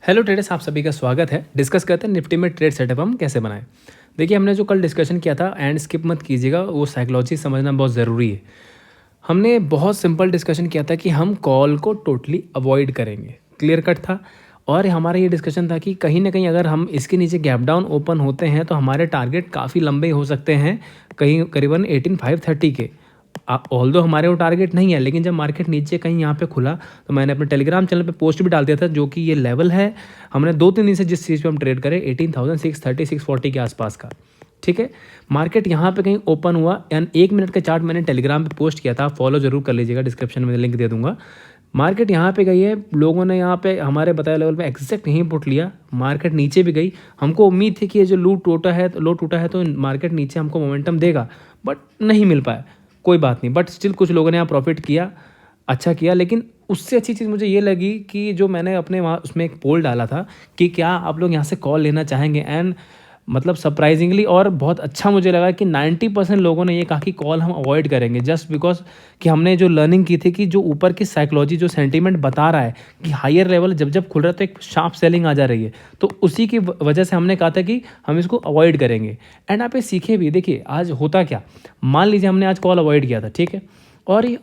Hello traders, आप सभी का स्वागत है। डिस्कस करते हैं निफ्टी में ट्रेड सेटअप हम कैसे बनाएं। देखिए, हमने जो कल डिस्कशन किया था, एंड स्किप मत कीजिएगा, वो साइकोलॉजी समझना बहुत ज़रूरी है। हमने बहुत सिंपल डिस्कशन किया था कि हम कॉल को टोटली अवॉइड करेंगे, क्लियर कट था। और हमारा ये डिस्कशन था कि कहीं ना कहीं अगर हम इसके नीचे गैप डाउन ओपन होते हैं तो हमारे टारगेट काफ़ी लंबे हो सकते हैं, कहीं करीबन 18,530 के। ऑल्दो हमारे वो टारगेट नहीं है, लेकिन जब मार्केट नीचे कहीं यहाँ पे खुला तो मैंने अपने टेलीग्राम चैनल पे पोस्ट भी डाल दिया था, जो कि ये लेवल है हमने 2-3 दिन से जिस चीज़ पे हम ट्रेड करें 18,630 640 के आसपास का। ठीक है, मार्केट यहाँ पे कहीं ओपन हुआ एंड 1 मिनट का चार्ट मैंने टेलीग्राम पे पोस्ट किया था, फॉलो जरूर कर लीजिएगा, डिस्क्रिप्शन में लिंक दे दूंगा। मार्केट यहाँ पे गई है, लोगों ने यहाँ पे हमारे बताए लेवल पे एग्जैक्ट यहीं पुट लिया, मार्केट नीचे भी गई। हमको उम्मीद थी कि ये जो लो टूटा है तो मार्केट नीचे हमको मोमेंटम देगा, बट नहीं मिल पाया। कोई बात नहीं, बट स्टिल कुछ लोगों ने यहाँ प्रॉफिट किया, अच्छा किया। लेकिन उससे अच्छी चीज़ मुझे ये लगी कि जो मैंने अपने वहाँ उसमें एक पोल डाला था कि क्या आप लोग यहाँ से कॉल लेना चाहेंगे, एंड मतलब सरप्राइजिंगली और बहुत अच्छा मुझे लगा कि 90% लोगों ने ये कहा कि कॉल हम अवॉइड करेंगे, जस्ट बिकॉज कि हमने जो लर्निंग की थी कि जो ऊपर की साइकोलॉजी जो सेंटीमेंट बता रहा है कि हायर लेवल जब जब खुल रहा है तो एक शार्प सेलिंग आ जा रही है, तो उसी की वजह से हमने कहा था कि हम इसको अवॉइड करेंगे। एंड आप ये सीखे भी। देखिए आज होता क्या, मान लीजिए हमने आज कॉल अवॉइड किया था, ठीक है, और ये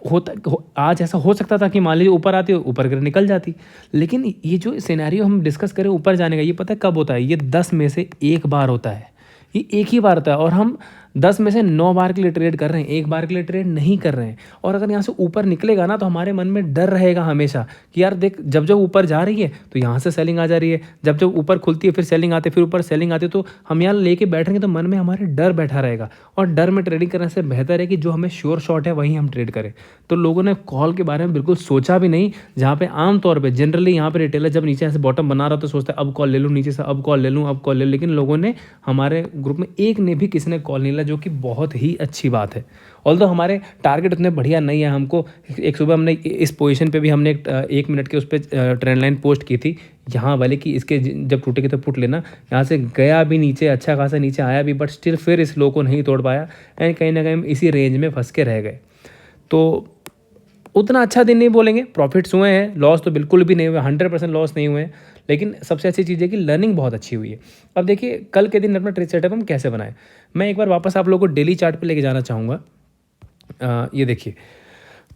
आज ऐसा हो सकता था कि मान लीजिए ऊपर आती, ऊपर कर निकल जाती। लेकिन ये जो सिनेरियो हम डिस्कस करें ऊपर जाने का, ये पता है कब होता है? ये 10 में से एक बार होता है, ये एक ही बार होता है। और हम 10 में से 9 बार के लिए ट्रेड कर रहे हैं, एक बार के लिए ट्रेड नहीं कर रहे हैं। और अगर यहाँ से ऊपर निकलेगा ना तो हमारे मन में डर रहेगा हमेशा कि यार देख, जब जब ऊपर जा रही है तो यहाँ से सेलिंग आ जा रही है, जब जब ऊपर खुलती है फिर सेलिंग आती है, फिर ऊपर सेलिंग आती है, तो हम यहाँ लेके बैठेंगे तो मन में हमारे डर बैठा रहेगा। और डर में ट्रेडिंग करने से बेहतर है कि जो हमें श्योर शॉट है वही हम ट्रेड करें। तो लोगों ने कॉल के बारे में बिल्कुल सोचा भी नहीं, जहाँ पे आमतौर पर जनरली यहाँ पे रिटेलर जब नीचे ऐसे बॉटम बना रहा तो सोचता है अब कॉल ले लूँ नीचे से, अब कॉल ले लूँ, अब कॉल ले लूँ। लेकिन लोगों ने, हमारे ग्रुप में एक ने भी किसी ने कॉल नहीं लिया, जो कि बहुत ही अच्छी बात है। ऑल्दो हमारे टारगेट उतने बढ़िया नहीं है। हमको एक सुबह हमने इस पोजीशन पे भी हमने एक मिनट के उस पर ट्रेंड लाइन पोस्ट की थी यहाँ वाले कि इसके जब टूटेगी तो पुट लेना। यहाँ से गया भी नीचे, अच्छा खासा नीचे आया भी, बट स्टिल फिर इस लो को नहीं तोड़ पाया एंड कहीं ना कहीं हम इसी रेंज में फंस के रह गए। तो उतना अच्छा दिन नहीं बोलेंगे, प्रॉफिट्स हुए हैं, लॉस तो बिल्कुल भी नहीं हुए, 100% लॉस नहीं हुए हैं। लेकिन सबसे अच्छी चीज़ है कि लर्निंग बहुत अच्छी हुई है। अब देखिए कल के दिन अपना ट्रेड सेटअप हम कैसे बनाएं, मैं एक बार वापस आप लोगों को डेली चार्ट पे लेके जाना चाहूँगा। ये देखिए,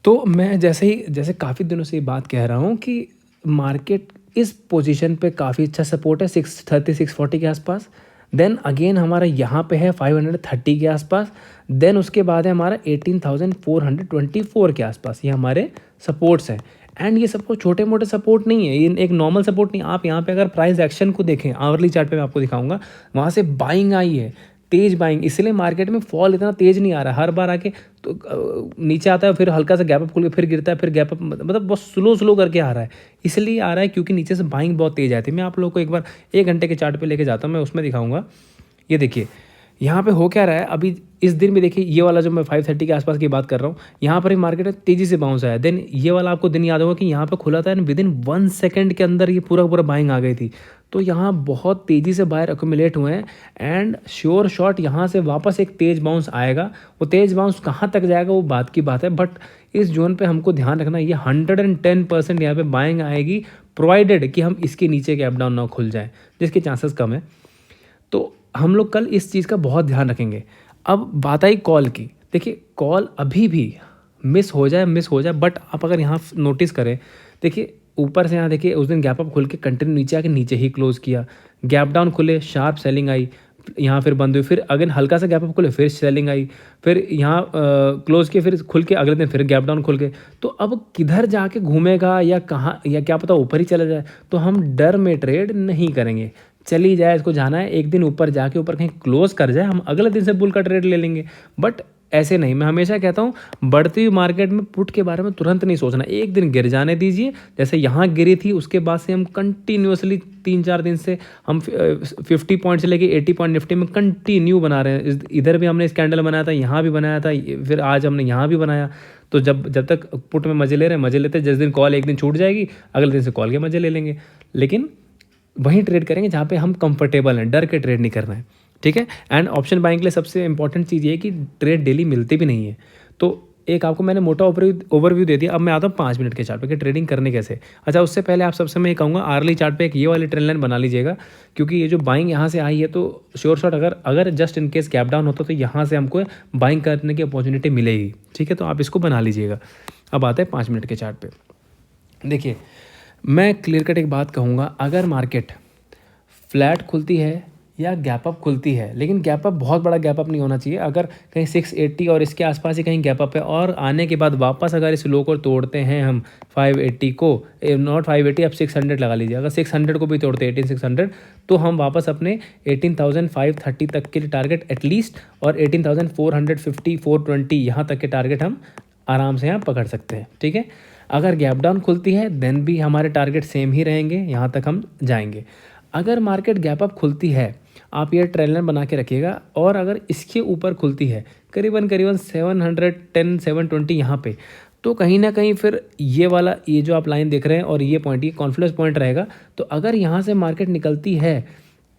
तो मैं जैसे काफ़ी दिनों से ये बात कह रहा हूँ कि मार्केट इस पोजीशन पे काफ़ी अच्छा सपोर्ट है 630 640 के आसपास। देन अगेन हमारा यहाँ पे है 530 के आसपास। देन उसके बाद है हमारा 18,424 के आसपास, ये हमारे सपोर्ट्स हैं। एंड ये सपोर्ट छोटे मोटे सपोर्ट नहीं है, ये एक नॉर्मल सपोर्ट नहीं। आप यहाँ पे अगर प्राइस एक्शन को देखें, आवरली चार्ट पे मैं आपको दिखाऊंगा, वहाँ से बाइंग आई है, तेज बाइंग, इसलिए मार्केट में फॉल इतना तेज नहीं आ रहा है। हर बार आके तो नीचे आता है, फिर हल्का सा गैप अप खुल के फिर गिरता है, फिर गैप अप, मतलब बहुत स्लो करके आ रहा है। इसलिए आ रहा है क्योंकि नीचे से बाइंग बहुत तेज आती है। मैं आप लोगों को एक बार 1 घंटे के चार्ट पे लेके जाता हूँ, मैं उसमें दिखाऊंगा। ये देखिए यहाँ पे हो क्या रहा है अभी इस दिन में। देखिए ये वाला जो मैं 530 के आसपास की बात कर रहा हूँ, यहाँ पर ही मार्केट तेजी से बाउंस आया। देन ये वाला आपको दिन याद होगा कि यहाँ पे खुला था एंड विद इन 1 सेकंड के अंदर ये पूरा बाइंग आ गई थी। तो यहाँ बहुत तेज़ी से बायर अक्यूमुलेट हुए हैं एंड श्योर शॉट यहाँ से वापस एक तेज बाउंस आएगा। वो तेज बाउंस कहाँ तक जाएगा वो बात की बात है, बट इस जोन पे हमको ध्यान रखना, ये 110% यहाँ पे बाइंग आएगी, प्रोवाइडेड कि हम इसके नीचे गैप डाउन ना खुल जाए, जिसके चांसेस कम है। तो हम लोग कल इस चीज़ का बहुत ध्यान रखेंगे। अब बात आई कॉल की। देखिए कॉल अभी भी मिस हो जाए, बट आप अगर यहाँ नोटिस करें, देखिए ऊपर से यहाँ देखिए उस दिन गैप अप खुल के कंटिन्यू नीचे आके नीचे ही क्लोज किया, गैप डाउन खुले, शार्प सेलिंग आई, यहाँ फिर बंद हुई, फिर अगेन हल्का सा गैप अप खुले, फिर सेलिंग आई, फिर यहाँ क्लोज किए, फिर खुल के अगले दिन फिर गैप डाउन खुल के। तो अब किधर जाके घूमेगा या कहाँ, या क्या पता ऊपर ही चला जाए। तो हम डर में ट्रेड नहीं करेंगे, चली जाए, इसको जाना है, एक दिन ऊपर जाके ऊपर कहीं क्लोज कर जाए, हम अगले दिन से बुल का ट्रेड ले लेंगे। बट ऐसे नहीं, मैं हमेशा कहता हूँ बढ़ती हुई मार्केट में पुट के बारे में तुरंत नहीं सोचना, एक दिन गिर जाने दीजिए। जैसे यहाँ गिरी थी उसके बाद से हम कंटिन्यूसली 3-4 दिन से हम 50 पॉइंट से लेके 80 पॉइंट निफ्टी में कंटिन्यू बना रहे हैं। इधर भी हमने स्कैंडल बनाया था, यहाँ भी बनाया था, फिर आज हमने यहाँ भी बनाया। तो जब तक पुट में मजे ले रहे हैं, मजे लेते हैं। जिस दिन कॉल एक दिन छूट जाएगी, अगले दिन से कॉल के मजे ले लेंगे। लेकिन वहीं ट्रेड करेंगे जहाँ पे हम कंफर्टेबल हैं, डर के ट्रेड नहीं करना है, ठीक है। एंड ऑप्शन बाइंग के लिए सबसे इंपॉर्टेंट चीज़ ये है कि ट्रेड डेली मिलती भी नहीं है। तो एक आपको मैंने मोटा ओवरव्यू दे दिया। अब मैं आता हूँ 5 मिनट के चार्ट पे कि ट्रेडिंग करने कैसे। अच्छा, उससे पहले आप सबसे मैं ये कहूँगा आर्ली चार्ट पे एक ये वाली ट्रेंड लाइन बना लीजिएगा, क्योंकि ये जो बाइंग यहाँ से आई है तो श्योर शॉट अगर just in case gap down होता तो यहाँ से हमको बाइंग करने की अपॉर्चुनिटी मिलेगी। ठीक है, तो आप इसको बना लीजिएगा। अब आते हैं 5 मिनट के चार्ट पे। देखिए, मैं क्लियर कट एक बात कहूँगा, अगर मार्केट फ्लैट खुलती है या गैप अप खुलती है, लेकिन गैप अप बहुत बड़ा गैप अप नहीं होना चाहिए। अगर कहीं 680 और इसके आसपास ही कहीं गैप अप है और आने के बाद वापस अगर इस लो को तोड़ते हैं हम 580 को, नॉट 580, अब 600 लगा लीजिए, अगर 600 को भी तोड़ते हैं 18600, तो हम वापस अपने 18530 तक के टारगेट एटलीस्ट और 18450 420 यहाँ तक के टारगेट हम आराम से यहाँ पकड़ सकते हैं। ठीक है, अगर गैप डाउन खुलती है देन भी हमारे टारगेट सेम ही रहेंगे, यहाँ तक हम जाएंगे। अगर मार्केट गैप अप खुलती है, आप ये ट्रेंड लाइन बना के रखिएगा, और अगर इसके ऊपर खुलती है करीबन 710 720 यहाँ पे, तो कहीं ना कहीं फिर ये जो आप लाइन देख रहे हैं और ये पॉइंट, ये कॉन्फ्लुएंस पॉइंट रहेगा। तो अगर यहाँ से मार्केट निकलती है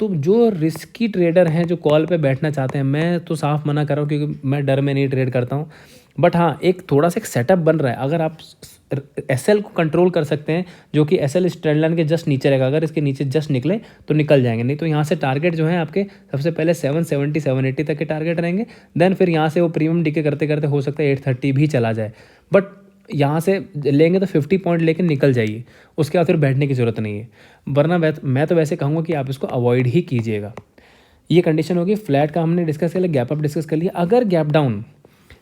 तो जो रिस्की ट्रेडर हैं जो कॉल पे बैठना चाहते हैं, मैं तो साफ मना कर रहा हूँ क्योंकि मैं डर में नहीं ट्रेड करता हूँ, बट हाँ एक थोड़ा सा एक सेटअप बन रहा है। अगर आप एसएल को कंट्रोल कर सकते हैं, जो कि एसएल इस ट्रेंड लाइन के जस्ट नीचे रहेगा, अगर इसके नीचे जस्ट निकले तो निकल जाएंगे, नहीं तो यहाँ से टारगेट जो है आपके सबसे पहले 770 780 तक के टारगेट रहेंगे। देन फिर यहाँ से वो प्रीमियम डीके करते करते हो सकता है 830 भी चला जाए, बट यहाँ से लेंगे तो 50 पॉइंट लेके निकल जाइए, उसके बाद फिर बैठने की ज़रूरत नहीं है। वरना मैं तो वैसे कहूँगा कि आप इसको अवॉइड ही कीजिएगा। ये कंडीशन होगी। फ्लैट का हमने डिस्कस कर लिया, गैप अप डिस्कस कर लिया। अगर गैप डाउन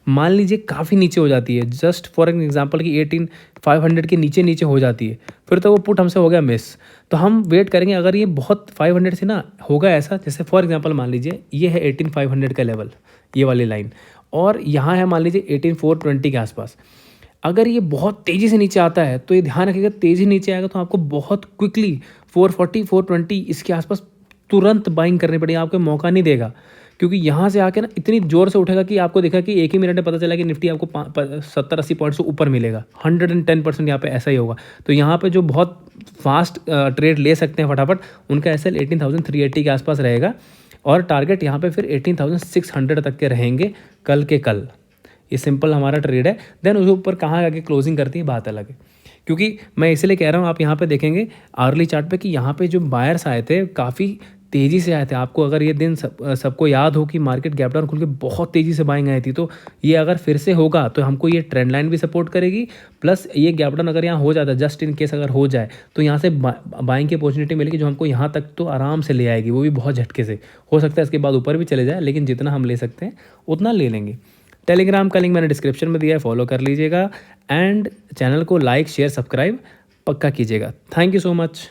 मान लीजिए काफ़ी नीचे हो जाती है, जस्ट फॉर एन एग्जांपल कि 18500 के नीचे हो जाती है, फिर तो वो पुट हमसे हो गया मिस। तो हम वेट करेंगे, अगर ये बहुत 500 से ना होगा ऐसा, जैसे फॉर एग्जांपल मान लीजिए ये है 18500 का लेवल, ये वाली लाइन, और यहाँ है मान लीजिए 18420 के आसपास। अगर ये बहुत तेज़ी से नीचे आता है तो ये ध्यान रखिएगा, तेज़ी नीचे आएगा तो आपको बहुत क्विकली 440 420 इसके आसपास तुरंत बाइंग करनी पड़ेगी, आपको मौका नहीं देगा। क्योंकि यहाँ से आके ना इतनी ज़ोर से उठेगा कि आपको देखा कि एक ही मिनट में पता चला कि निफ्टी आपको 70-80 पॉइंट से ऊपर मिलेगा। 110% यहाँ पे ऐसा ही होगा। तो यहाँ पे जो बहुत फास्ट ट्रेड ले सकते हैं फटाफट, उनका एसएल 18380 के आसपास रहेगा, और टारगेट यहाँ पे फिर 18600 तक के रहेंगे कल के कल। ये सिंपल हमारा ट्रेड है। देन उसके ऊपर कहाँ आगे क्लोजिंग करती है बात अलग है, क्योंकि मैं इसलिए कह रहा हूँ, आप यहाँ पे देखेंगे आर्ली चार्ट पे कि यहाँ पे जो बायर्स आए थे काफ़ी तेज़ी से आए थे। आपको अगर ये दिन सबको याद हो कि मार्केट गैप डाउन खुल के बहुत तेज़ी से बाइंग आई थी, तो ये अगर फिर से होगा तो हमको ये ट्रेंड लाइन भी सपोर्ट करेगी, प्लस ये गैप डाउन अगर यहाँ हो जाता है, जस्ट इन केस अगर हो जाए, तो यहाँ से बाइंग की अपॉर्चुनिटी मिलेगी जो हमको यहाँ तक तो आराम से ले आएगी, वो भी बहुत झटके से। हो सकता है इसके बाद ऊपर भी चले जाए, लेकिन जितना हम ले सकते हैं उतना ले लेंगे। टेलीग्राम का लिंक मैंने डिस्क्रिप्शन में दिया है, फॉलो कर लीजिएगा, एंड चैनल को लाइक शेयर सब्सक्राइब पक्का कीजिएगा। Thank you so much.